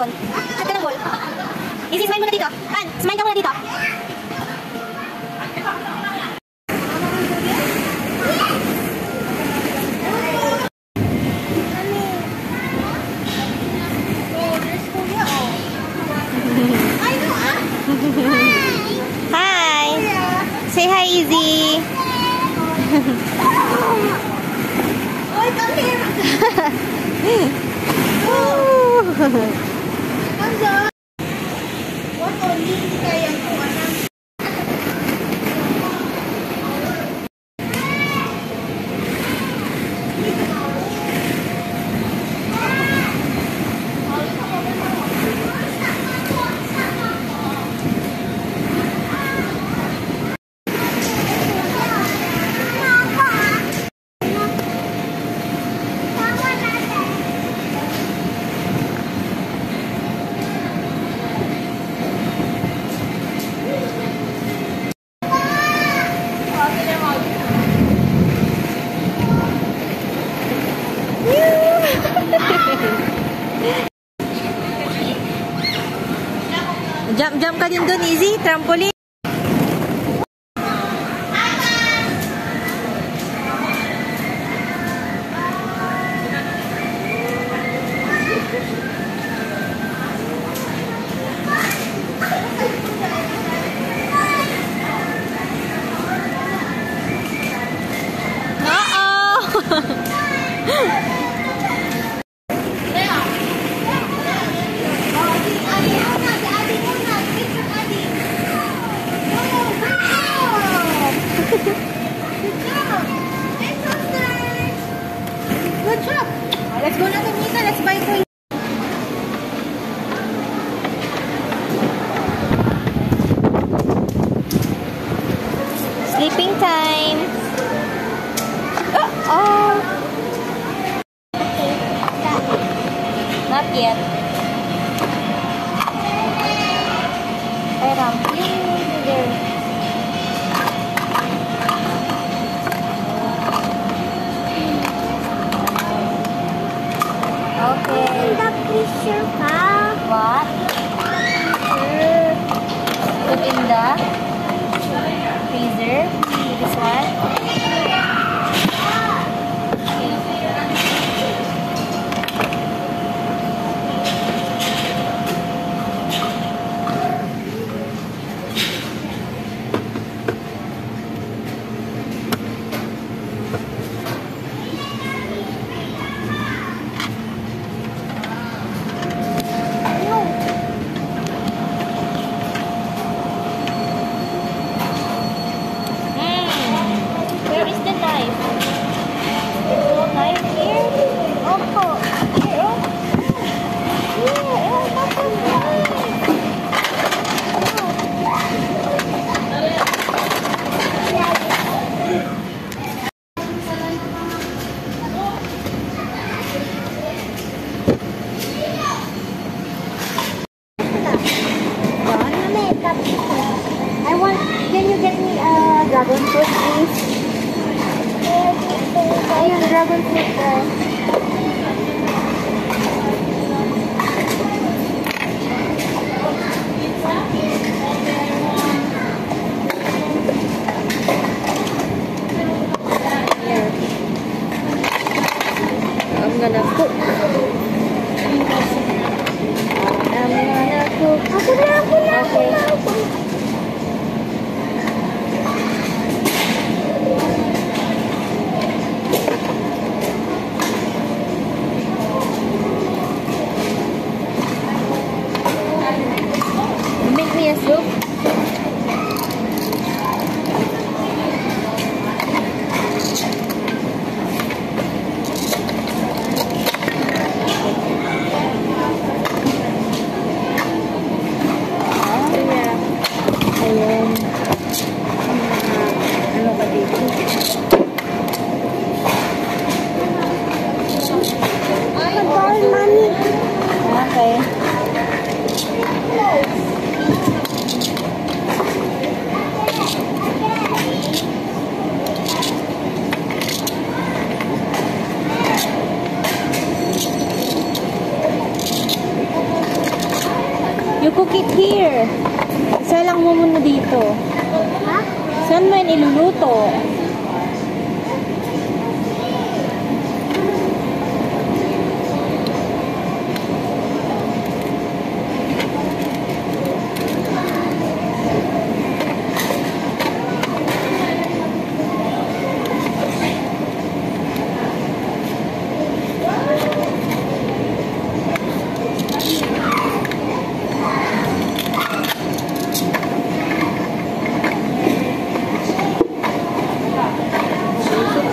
doon. Shot ka ng ball. Easy, smile muna dito. Pan, smile ka muna dito. Hi. Say hi, Izzy. Oh, come here. What only kaya ko anak? Jump ka din doon, Izzy. Trampoline. Good job. Let's go na to Mika. Let's buy for you. Sleeping time. Oh. Not yet. Okay. The picture, pa. What? Put in the freezer. This one. Where is the knife? No knife here? Oh, here. Oh. Yeah, that's a knife. I want, can you get me a dragon fruit, please? Ayun, dragon fruit, guys. I'm gonna cook. Ako na. Okay. Make me a soup. cook it here. Isa lang mo muna dito. Ha? Saan mo yan iluluto?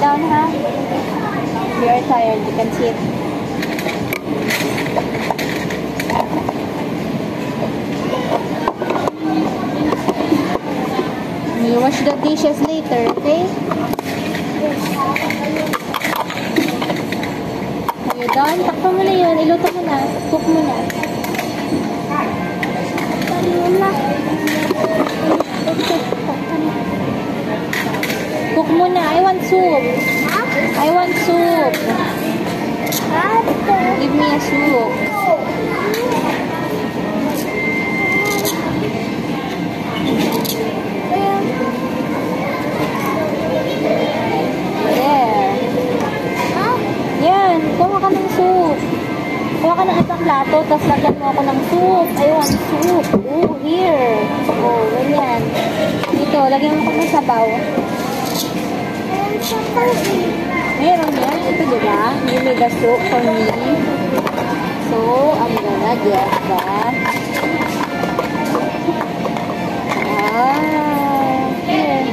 Down, ha? You are tired. You can sit. You wash the dishes later, okay? Are you done? Takpan mo na yun. Iluto mo na. Cook mo na. Cook mo na. I want soup. I want soup. Give me a soup. There. Yan. Kuha ka ng soup. Kuha ka ng isang plato, tapos lagyan mo ako ng soup. I want soup. Oh, here. Oh, ganyan. Dito, lagyan mo ko ng sabaw. Meron yan. Ito, diba? You made a soup for me. So, I'm gonna get that. Here.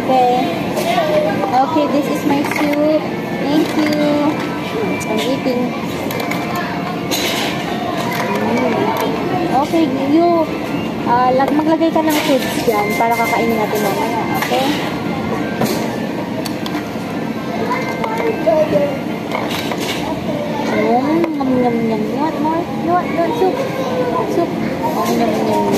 Okay. Okay, this is my soup. Thank you. I'm eating. Okay, you maglagay ka ng foods dyan para kakainin natin mamaya, okay? Yum, yum, yum, yum. You want more? You want soup? Soup. Oh, yum, yum, yum.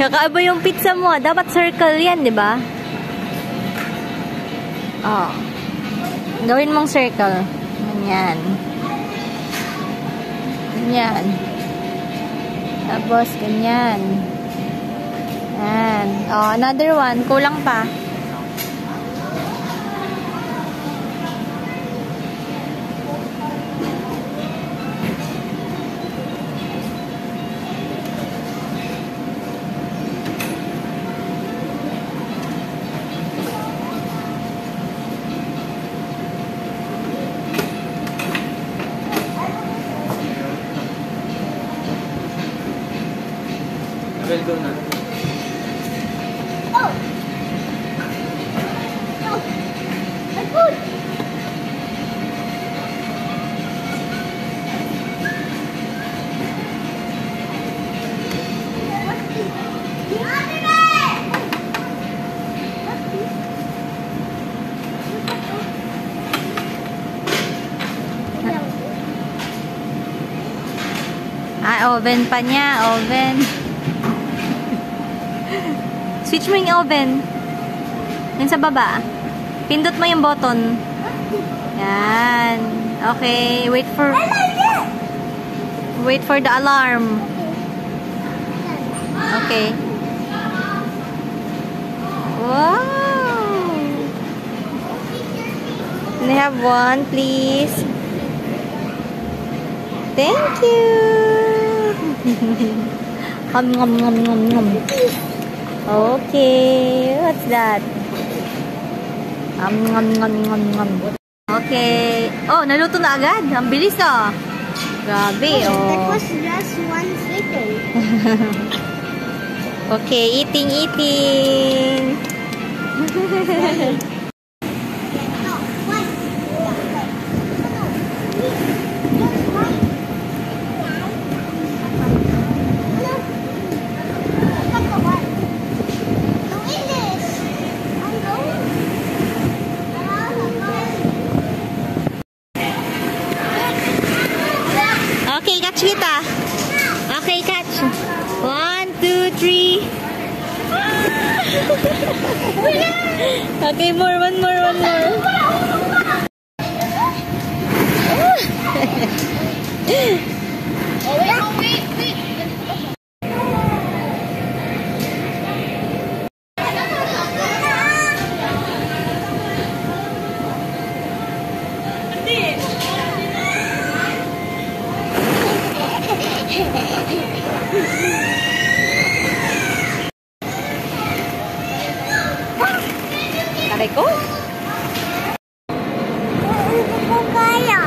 Kakaiba yung pizza mo. Dapat circle yan, di ba? Oh. Gawin mong circle. Ganyan. Ganyan. Tapos, ganyan. Yan. Oh, another one. Kulang pa. Well, go na. Oh! Oh! My food! Oven pa niya. Oven. Switch mo yung oven. Yan sa baba. Pindot mo yung button. Yan. Okay. Wait for the alarm. Okay. Wow. Can I have one, please? Thank you. Nom nom nom nom nom. Okay, what's that? Nom nom nom nom. Okay. Oh, naluto na agad. Ang bilis ah. Grabe, oh. That was just one sitting. Okay, eating. Okay, catch kita. Okay, catch. 1, 2, 3. Okay, more. One more. Wait. Aray ko? Hindi ko kaya.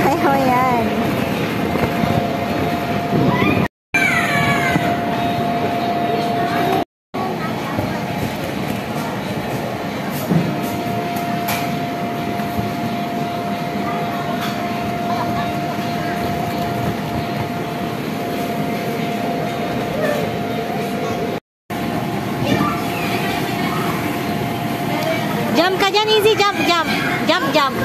Ayaw yan. Jump ka dyan, easy. Jump.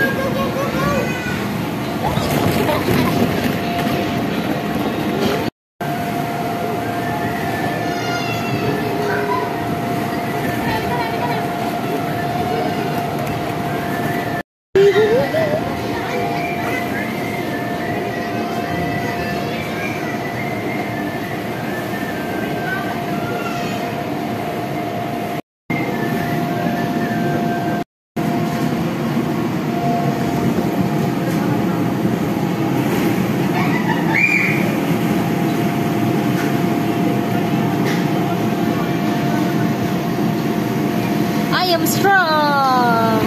I am strong.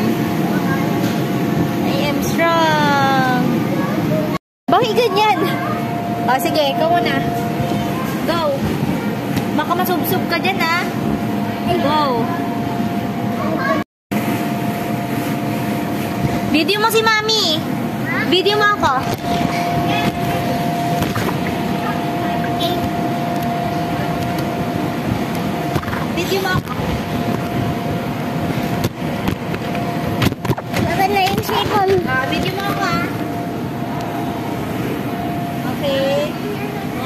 Bakit ganyan? O, sige, ikaw muna. Go. Baka masubsob ka dyan, ha? Go. Video mo si Mami. Video mo ako. Video mo ako. Maganda yung sipon. Video mo ako, ha? Okay.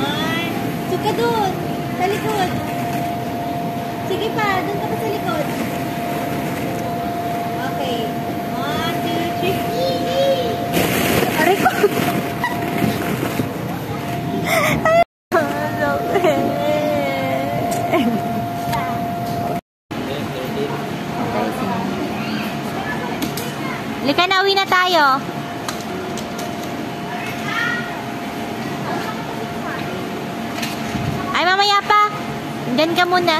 1. Suka doon. Sa likod. Sige pa. Doon ka pa sa likod. Okay. 1, 2, 3. Aray ko. Lika na, uwi na tayo. Ay, mamaya pa. Diyan ka muna.